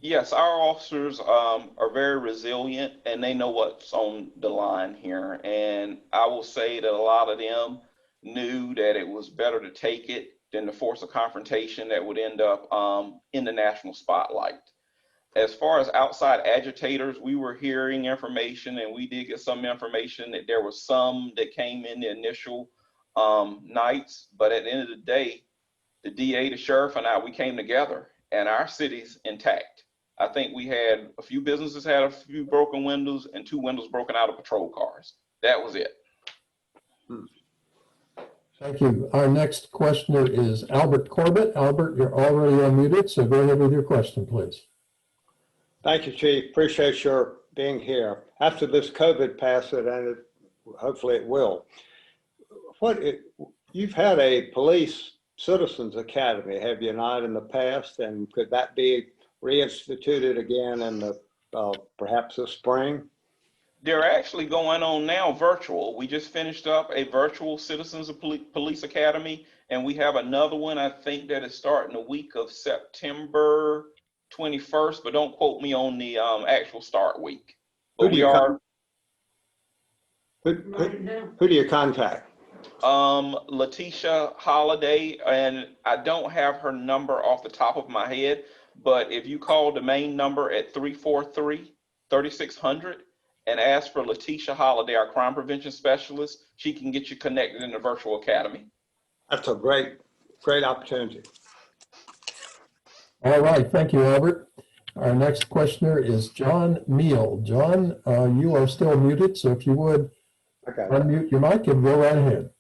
Yes, our officers are very resilient, and they know what's on the line here. And I will say that a lot of them knew that it was better to take it than to force a confrontation that would end up in the national spotlight. As far as outside agitators, we were hearing information, and we did get some information that there was some that came in the initial nights. But at the end of the day, the DA, the sheriff, and we came together, and our city's intact. I think we had a few businesses had a few broken windows and 2 windows broken out of patrol cars. That was it. Thank you. Our next questioner is Albert Corbett. Albert, you're already unmuted, so go ahead with your question, please. Thank you, Chief. Appreciate your being here. After this COVID passes, and hopefully it will, you've had a police citizens academy, have you not, in the past? And could that be reinstituted again in the perhaps this spring? They're actually going on now virtual. We just finished up a virtual Citizens of Police Academy, and we have another one, I think, that is starting the week of September 21st, but don't quote me on the actual start week. But Who do you contact? Letitia Holiday, and I don't have her number off the top of my head, but if you call the main number at 343-3600 and ask for Letitia Holiday, our crime prevention specialist, she can get you connected in the virtual academy. That's a great opportunity. All right, thank you, Albert. Our next questioner is John Meal. John, you are still muted, so if you would unmute your mic and go right ahead.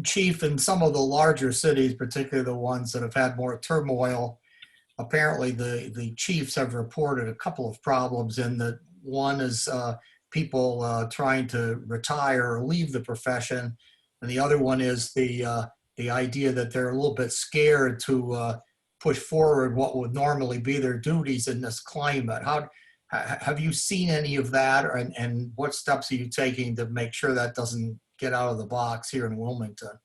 Chief, in some of the larger cities, particularly the ones that have had more turmoil, apparently the chiefs have reported a couple of problems. And the one is people trying to retire or leave the profession, and the other one is the idea that they're a little bit scared to push forward what would normally be their duties in this climate. How have you seen any of that, and what steps are you taking to make sure that doesn't get out of the box here in Wilmington?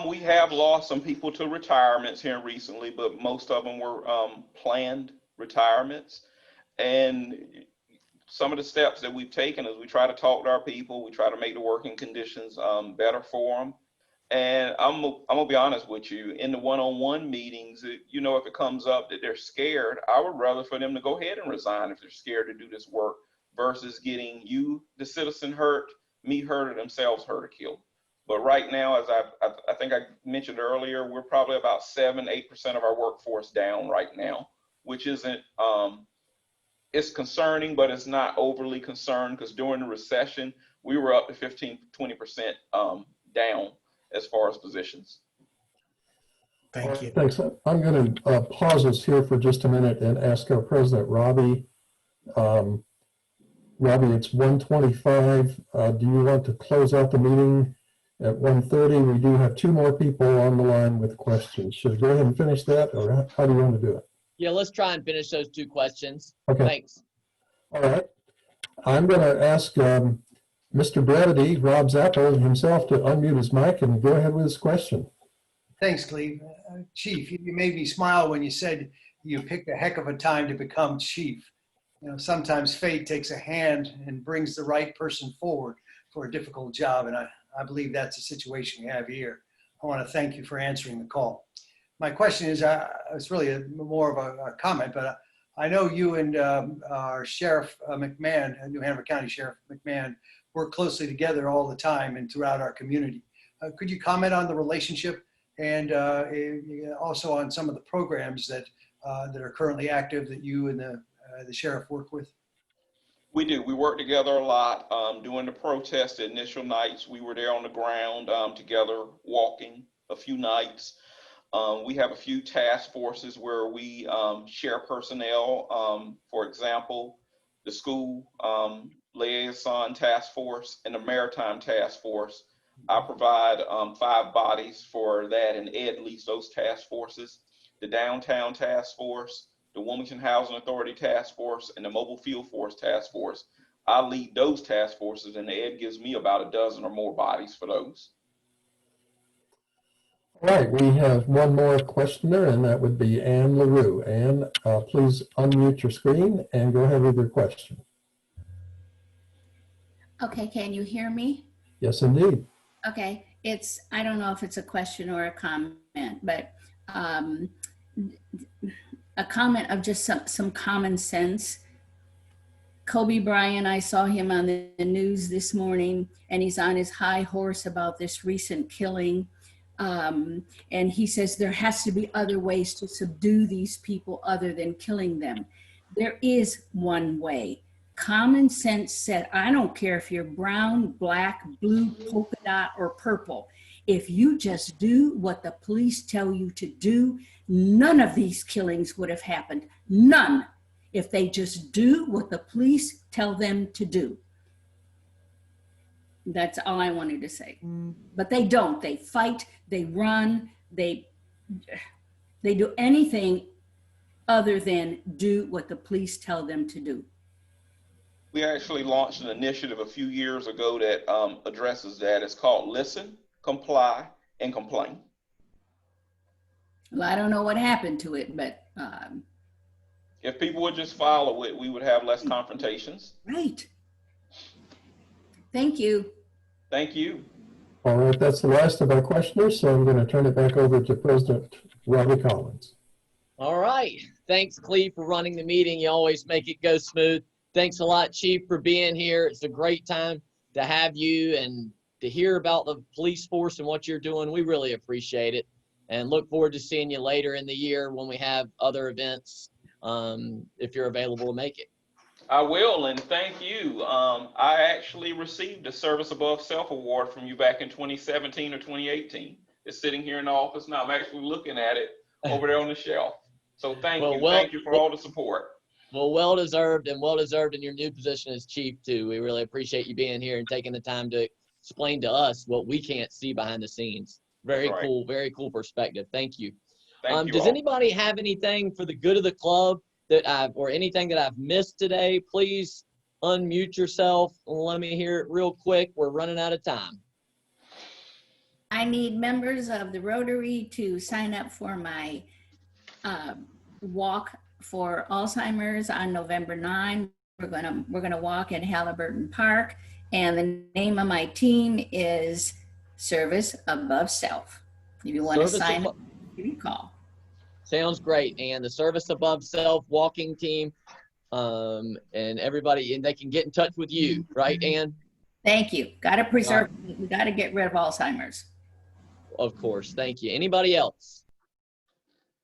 We have lost some people to retirements here recently, but most of them were planned retirements. And some of the steps that we've taken is we try to talk to our people. We try to make the working conditions better for them. And I'm gonna be honest with you, in the one-on-one meetings, you know, if it comes up that they're scared, I would rather for them to go ahead and resign if they're scared to do this work versus getting you, the citizen, hurt, me hurt, or themselves hurt or killed. But right now, as I think I mentioned earlier, we're probably about 7-8% of our workforce down right now, which isn't, it's concerning, but it's not overly concerned, because during the recession, we were up to 15-20% down as far as positions. Thank you. Thanks. I'm going to pause us here for just a minute and ask our president, Robby. Robby, it's 1:25. Do you want to close out the meeting at 1:30. We do have 2 more people on the line with questions. Should I go ahead and finish that, or how do you want to do it? Yeah, let's try and finish those 2 questions. Okay. Thanks. All right. I'm going to ask Mr. Brevity, Rob Zapple himself, to unmute his mic and go ahead with his question. Thanks, Cleve. Chief, you made me smile when you said you picked a heck of a time to become chief. You know, sometimes fate takes a hand and brings the right person forward for a difficult job, and I believe that's the situation you have here. I want to thank you for answering the call. My question is, it's really more of a comment, but I know you and our Sheriff McMahon, New Hanover County Sheriff McMahon, work closely together all the time and throughout our community. Could you comment on the relationship and also on some of the programs that are currently active that you and the sheriff work with? We do. We work together a lot. During the protest, the initial nights, we were there on the ground together, walking a few nights. We have a few task forces where we share personnel. For example, the school liaison task force and the maritime task force. I provide 5 bodies for that, and Ed leads those task forces. The downtown task force, the Wilmington Housing Authority task force, and the mobile field force task force. I lead those task forces, and Ed gives me about a dozen or more bodies for those. All right, we have one more questioner, and that would be Ann LaRue. Ann, please unmute your screen and go ahead with your question. Okay, can you hear me? Yes, indeed. Okay, I don't know if it's a question or a comment, but a comment of just some common sense. Kobe Bryant, I saw him on the news this morning, and he's on his high horse about this recent killing. And he says there has to be other ways to subdue these people other than killing them. There is one way. Common sense said, I don't care if you're brown, black, blue, polka dot, or purple. If you just do what the police tell you to do, none of these killings would have happened. None. If they just do what the police tell them to do. That's all I wanted to say. But they don't. They fight, they run, they do anything other than do what the police tell them to do. We actually launched an initiative a few years ago that addresses that. It's called Listen, Comply, and Complain. Well, I don't know what happened to it, but if people would just follow it, we would have less confrontations. Right. Thank you. Thank you. All right, that's the last of our questioners, so I'm going to turn it back over to President Robby Collins. All right. Thanks, Cleve, for running the meeting. You always make it go smooth. Thanks a lot, Chief, for being here. It's a great time to have you and to hear about the police force and what you're doing. We really appreciate it and look forward to seeing you later in the year when we have other events, if you're available to make it. I will, and thank you. I actually received a Service Above Self Award from you back in 2017 or 2018. It's sitting here in the office now. I'm actually looking at it over there on the shelf. So thank you. Thank you for all the support. Well, well-deserved and well-deserved in your new position as chief, too. We really appreciate you being here and taking the time to explain to us what we can't see behind the scenes. Very cool, very cool perspective. Thank you. Thank you does all. Anybody have anything for the good of the club or anything that I've missed today? Please unmute yourself and let me hear it real quick. We're running out of time. I need members of the Rotary to sign up for my walk for Alzheimer's on November 9. We're gonna walk in Halliburton Park, and the name of my team is Service Above Self. If you want to sign up, give me a call. Sounds great. And the Service Above Self walking team, and everybody, and they can get in touch with you, right, Ann? Thank you. Got to preserve. We got to get rid of Alzheimer's. Of course. Thank you. Anybody else?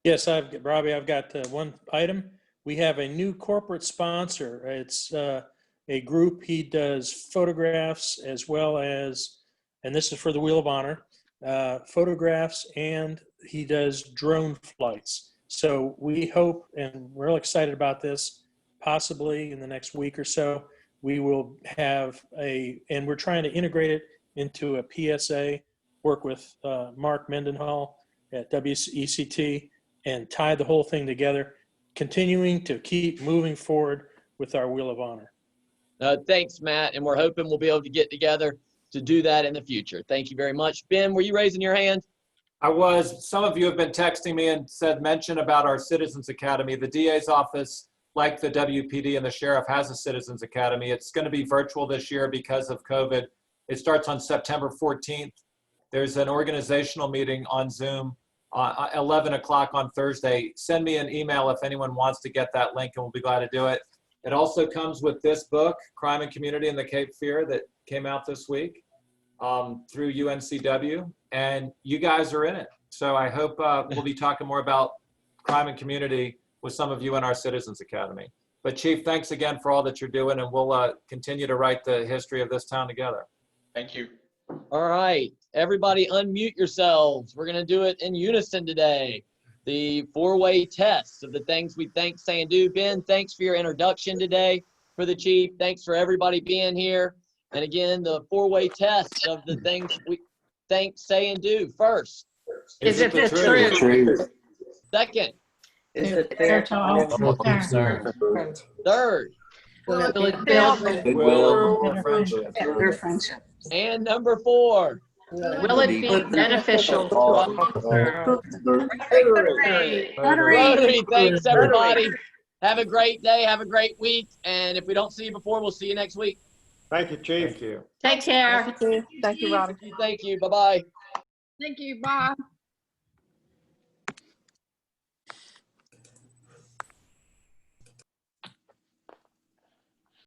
Yes, Robbie, I've got one item. We have a new corporate sponsor. It's a group. He does photographs as well as, and this is for the Wheel of Honor, photographs, and he does drone flights. So we hope, and we're real excited about this, possibly in the next week or so, we will have and we're trying to integrate it into a PSA, work with Mark Mendenhall at WECT, and tie the whole thing together, continuing to keep moving forward with our Wheel of Honor. Thanks, Matt, and we're hoping we'll be able to get together to do that in the future. Thank you very much. Ben, were you raising your hand? I was. Some of you have been texting me and said mention about our Citizens Academy. The DA's office, like the WPD and the sheriff, has a Citizens Academy. It's going to be virtual this year because of COVID. It starts on September 14th. There's an organizational meeting on Zoom 11 o'clock on Thursday. Send me an email if anyone wants to get that link, and we'll be glad to do it. It also comes with this book, Crime and Community in the Cape Fear, that came out this week through UNCW, and you guys are in it. So I hope we'll be talking more about crime and community with some of you in our Citizens Academy. But Chief, thanks again for all that you're doing, and we'll continue to write the history of this town together. Thank you. All right, everybody unmute yourselves. We're gonna do it in unison today. The four-way test of the things we think, say, and do. Ben, thanks for your introduction today for the chief. Thanks for everybody being here. And again, the four-way test of the things we think, say, and do. First, is it the truth? Second, is it fair to all concerned? Third, Will it build goodwill or friendship? And number four, will it be beneficial to all concerned? Rotary, thanks everybody. Have a great day, have a great week. And if we don't see you before, we'll see you next week. Thank you, Chief. Thank you. Take care. Thank you, Robby. Thank you, bye-bye. Thank you, bye.